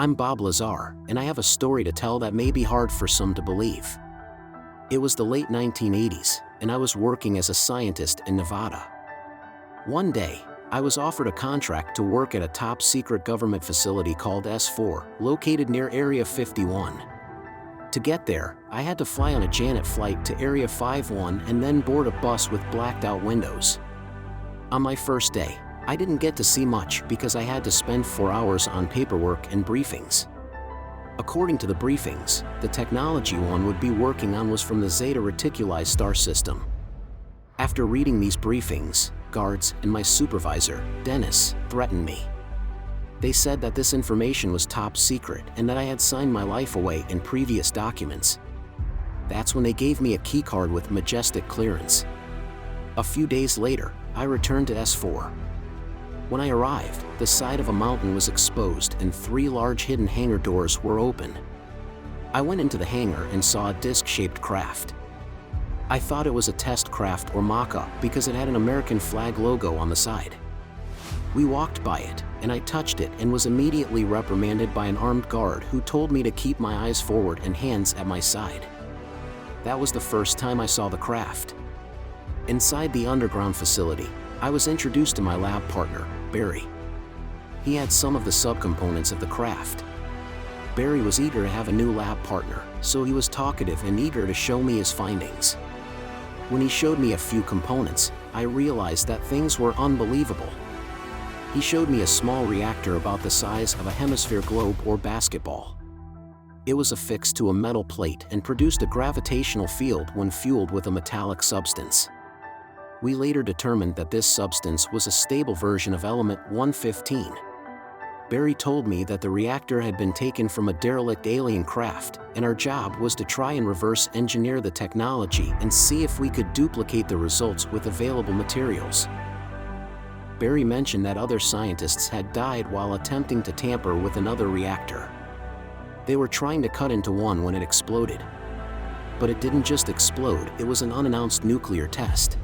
I'm Bob LAZAR, and I have a story to tell that may be hard for some to believe. It was the late 1980s, and I was working as a scientist in Nevada. One day, I was offered a contract to work at a top-secret government facility called S4, located near Area 51. To get there, I had to fly on a Janet flight to Area 51 and then board a bus with blacked-out windows. On my first day, I didn't get to see much because I had to spend 4 hours on paperwork and briefings. According to the briefings, the technology one would be working on was from the Zeta Reticuli star system. After reading these briefings, guards and my supervisor, Dennis, threatened me. They said that this information was top secret and that I had signed my life away in previous documents. That's when they gave me a keycard with majestic clearance. A few days later, I returned to S4. When I arrived, the side of a mountain was exposed and 3 large hidden hangar doors were open. I went into the hangar and saw a disc-shaped craft. I thought it was a test craft or mock-up because it had an American flag logo on the side. We walked by it, and I touched it and was immediately reprimanded by an armed guard who told me to keep my eyes forward and hands at my side. That was the first time I saw the craft. Inside the underground facility, I was introduced to my lab partner, Barry. He had some of the subcomponents of the craft. Barry was eager to have a new lab partner, so he was talkative and eager to show me his findings. When he showed me a few components, I realized that things were unbelievable. He showed me a small reactor about the size of a hemisphere globe or basketball. It was affixed to a metal plate and produced a gravitational field when fueled with a metallic substance. We later determined that this substance was a stable version of element 115. Barry told me that the reactor had been taken from a derelict alien craft, and our job was to try and reverse engineer the technology and see if we could duplicate the results with available materials. Barry mentioned that other scientists had died while attempting to tamper with another reactor. They were trying to cut into one when it exploded. But it didn't just explode, it was an unannounced nuclear test.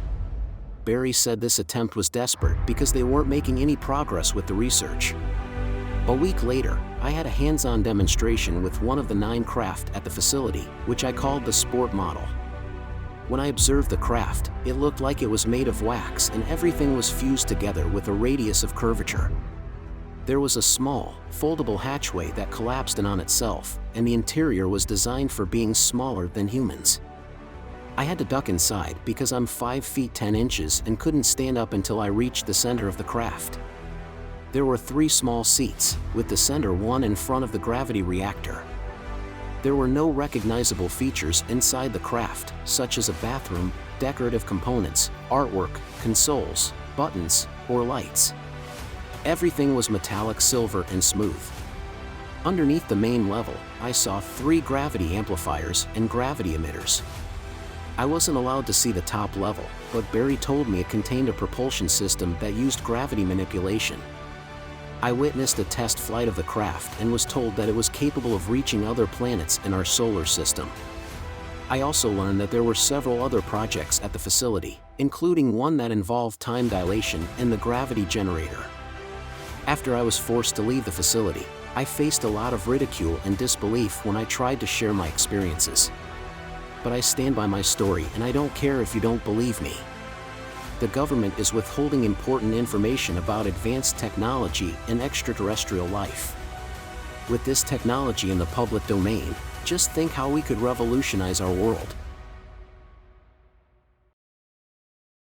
Barry said this attempt was desperate because they weren't making any progress with the research. A week later, I had a hands-on demonstration with one of the 9 craft at the facility, which I called the sport model. When I observed the craft, it looked like it was made of wax and everything was fused together with a radius of curvature. There was a small, foldable hatchway that collapsed in on itself, and the interior was designed for being smaller than humans. I had to duck inside because I'm 5 feet 10 inches and couldn't stand up until I reached the center of the craft. There were 3 small seats, with the center one in front of the gravity reactor. There were no recognizable features inside the craft, such as a bathroom, decorative components, artwork, consoles, buttons, or lights. Everything was metallic silver and smooth. Underneath the main level, I saw 3 gravity amplifiers and gravity emitters. I wasn't allowed to see the top level, but Barry told me it contained a propulsion system that used gravity manipulation. I witnessed a test flight of the craft and was told that it was capable of reaching other planets in our solar system. I also learned that there were several other projects at the facility, including one that involved time dilation and the gravity generator. After I was forced to leave the facility, I faced a lot of ridicule and disbelief when I tried to share my experiences. But I stand by my story and I don't care if you don't believe me. The government is withholding important information about advanced technology and extraterrestrial life. With this technology in the public domain, just think how we could revolutionize our world.